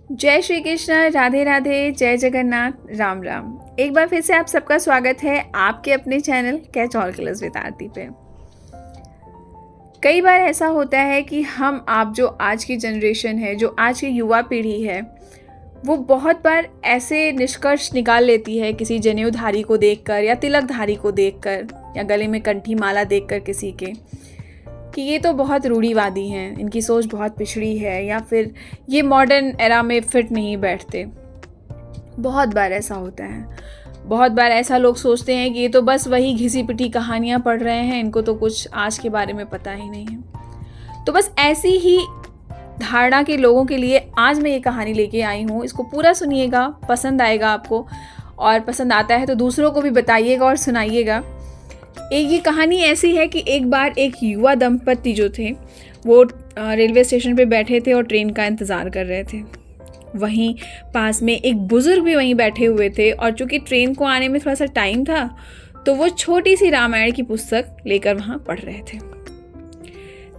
जय श्री कृष्ण, राधे राधे, जय जगन्नाथ, राम राम। एक बार फिर से आप सबका स्वागत है आपके अपने channel catch all colours with Aarti पे। कई बार ऐसा होता है कि आप जो आज की जनरेशन है, जो आज की युवा पीढ़ी है, वो बहुत बार ऐसे निष्कर्ष निकाल लेती है किसी जनेऊधारी को देखकर या तिलकधारी को देखकर या गले में कंठी माला देखकर किसी के, कि ये तो बहुत रूढ़िवादी हैं, इनकी सोच बहुत पिछड़ी है या फिर ये मॉडर्न एरा में फिट नहीं बैठते। बहुत बार ऐसा होता है। बहुत बार ऐसा लोग सोचते हैं कि ये तो बस वही घिसी पिटी कहानियाँ पढ़ रहे हैं, इनको तो कुछ आज के बारे में पता ही नहीं है। तो बस ऐसी ही धारणा के लोगों के लिए आज मैं ये कहानी लेके आई हूँ। इसको पूरा सुनिएगा, पसंद आएगा आपको, और पसंद आता है तो दूसरों को भी बताइएगा और सुनाइएगा। ये कहानी ऐसी है कि एक बार एक युवा दंपति जो थे वो रेलवे स्टेशन पे बैठे थे और ट्रेन का इंतज़ार कर रहे थे। वहीं पास में एक बुज़ुर्ग भी वहीं बैठे हुए थे, और चूँकि ट्रेन को आने में थोड़ा सा टाइम था तो वो छोटी सी रामायण की पुस्तक लेकर वहाँ पढ़ रहे थे।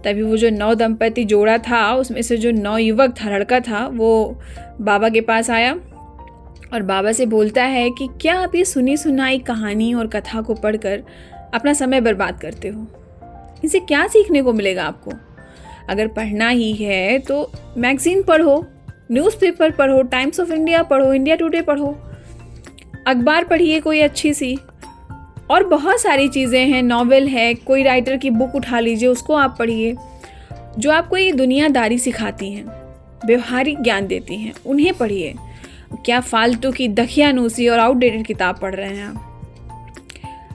तभी वो जो नव दंपति जोड़ा था, उसमें से जो नवयुवक था, लड़का था, वो बाबा के पास आया और बाबा से बोलता है कि क्या आप ये सुनी सुनाई कहानी और कथा को पढ़कर अपना समय बर्बाद करते हो? इनसे क्या सीखने को मिलेगा आपको? अगर पढ़ना ही है तो मैगज़ीन पढ़ो, न्यूज़पेपर पढ़ो, टाइम्स ऑफ इंडिया पढ़ो, इंडिया टुडे पढ़ो, अखबार पढ़िए कोई अच्छी सी, और बहुत सारी चीज़ें हैं, नॉवेल है, कोई राइटर की बुक उठा लीजिए, उसको आप पढ़िए, जो आपको ये दुनियादारी सिखाती हैं, व्यवहारिक ज्ञान देती हैं, उन्हें पढ़िए। क्या फालतू की दखियानूसी और आउटडेटेड किताब पढ़ रहे हैं आप?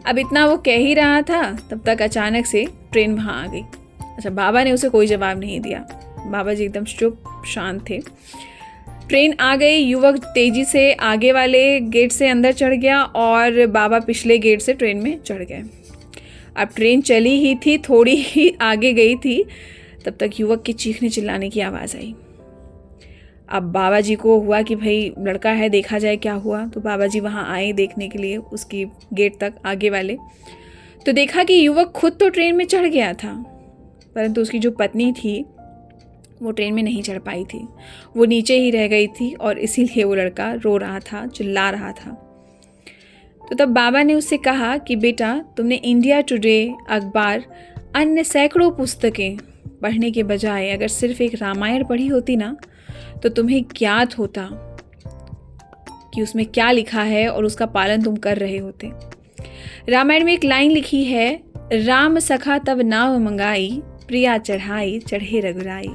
अब इतना वो कह ही रहा था, तब तक अचानक से ट्रेन वहाँ आ गई। अच्छा, बाबा ने उसे कोई जवाब नहीं दिया। बाबा जी एकदम चुप शांत थे। ट्रेन आ गई, युवक तेजी से आगे वाले गेट से अंदर चढ़ गया और बाबा पिछले गेट से ट्रेन में चढ़ गए। अब ट्रेन चली ही थी, थोड़ी ही आगे गई थी, तब तक युवक की चीखने चिल्लाने की आवाज़ आई। अब बाबा जी को हुआ कि भाई लड़का है, देखा जाए क्या हुआ। तो बाबा जी वहाँ आए देखने के लिए, उसकी गेट तक आगे वाले। तो देखा कि युवक खुद तो ट्रेन में चढ़ गया था, परंतु उसकी जो पत्नी थी वो ट्रेन में नहीं चढ़ पाई थी, वो नीचे ही रह गई थी, और इसीलिए वो लड़का रो रहा था, चिल्ला रहा था। तो तब बाबा ने उससे कहा कि बेटा, तुमने इंडिया टुडे, अखबार, अन्य सैकड़ों पुस्तकें पढ़ने के बजाय अगर सिर्फ एक रामायण पढ़ी होती ना, तो तुम्हें ज्ञात होता कि उसमें क्या लिखा है और उसका पालन तुम कर रहे होते। रामायण में एक लाइन लिखी है, राम सखा तब नाव मंगाई, प्रिया चढ़ाई चढ़े रघुराई।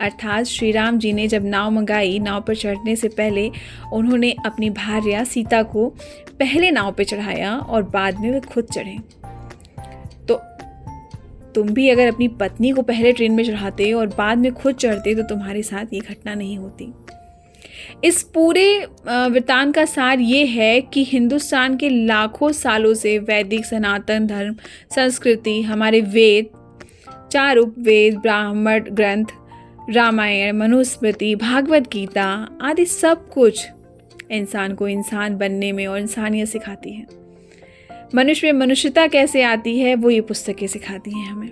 अर्थात श्री राम जी ने जब नाव मंगाई, नाव पर चढ़ने से पहले उन्होंने अपनी भार्या सीता को पहले नाव पर चढ़ाया और बाद में वे खुद चढ़े। तो तुम भी अगर अपनी पत्नी को पहले ट्रेन में चढ़ाते और बाद में खुद चढ़ते तो तुम्हारे साथ ये घटना नहीं होती। इस पूरे वृत्तांत का सार ये है कि हिंदुस्तान के लाखों सालों से वैदिक सनातन धर्म, संस्कृति, हमारे वेद, 4 उपवेद, ब्राह्मण ग्रंथ, रामायण, मनुस्मृति, भागवत गीता आदि सब कुछ इंसान को इंसान बनने में और इंसानियत सिखाती है। मनुष्य में मनुष्यता कैसे आती है, वो ये पुस्तकें सिखाती हैं हमें।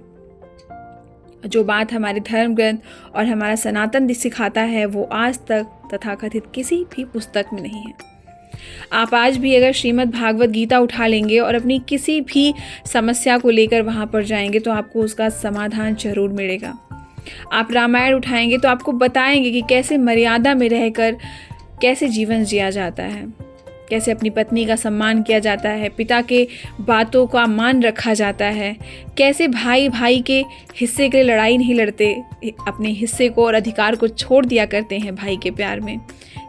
जो बात हमारे धर्म ग्रंथ और हमारा सनातन सिखाता है, वो आज तक तथाकथित किसी भी पुस्तक में नहीं है। आप आज भी अगर श्रीमद् भागवत गीता उठा लेंगे और अपनी किसी भी समस्या को लेकर वहाँ पर जाएंगे तो आपको उसका समाधान जरूर मिलेगा। आप रामायण उठाएंगे तो आपको बताएंगे कि कैसे मर्यादा में रहकर कैसे जीवन जिया जाता है, कैसे अपनी पत्नी का सम्मान किया जाता है, पिता के बातों का मान रखा जाता है, कैसे भाई भाई के हिस्से के लिए लड़ाई नहीं लड़ते, अपने हिस्से को और अधिकार को छोड़ दिया करते हैं भाई के प्यार में।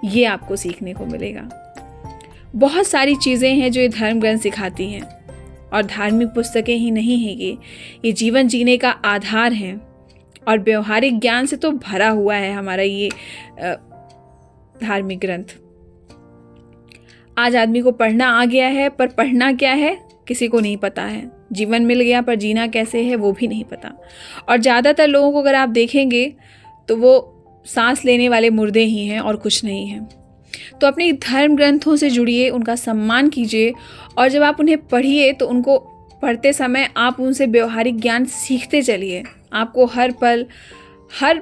ये आपको सीखने को मिलेगा। बहुत सारी चीज़ें हैं जो ये धर्म ग्रंथ सिखाती हैं, और धार्मिक पुस्तकें ही नहीं हैं, ये जीवन जीने का आधार है, और व्यवहारिक ज्ञान से तो भरा हुआ है हमारा ये धार्मिक ग्रंथ। आज आदमी को पढ़ना आ गया है, पर पढ़ना क्या है किसी को नहीं पता है। जीवन मिल गया, पर जीना कैसे है वो भी नहीं पता। और ज़्यादातर लोगों को अगर आप देखेंगे तो वो सांस लेने वाले मुर्दे ही हैं और कुछ नहीं है। तो अपने धर्म ग्रंथों से जुड़िए, उनका सम्मान कीजिए, और जब आप उन्हें पढ़िए तो उनको पढ़ते समय आप उनसे व्यवहारिक ज्ञान सीखते चलिए। आपको हर पल, हर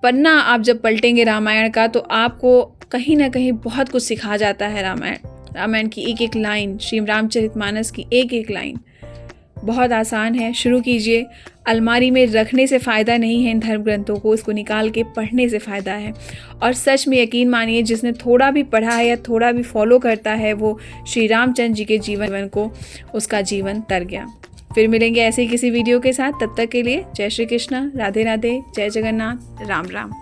पन्ना आप जब पलटेंगे रामायण का तो आपको कहीं ना कहीं बहुत कुछ सिखा जाता है रामायण की एक एक लाइन, श्री रामचरितमानस की एक एक लाइन। बहुत आसान है, शुरू कीजिए। अलमारी में रखने से फ़ायदा नहीं है इन धर्म ग्रंथों को, इसको निकाल के पढ़ने से फ़ायदा है। और सच में यकीन मानिए, जिसने थोड़ा भी पढ़ा है या थोड़ा भी फॉलो करता है, वो श्री रामचंद्र जी के जीवन को उसका जीवन तर गया। फिर मिलेंगे ऐसे ही किसी वीडियो के साथ। तब तक के लिए जय श्री कृष्ण, राधे राधे, जय जगन्नाथ, राम राम।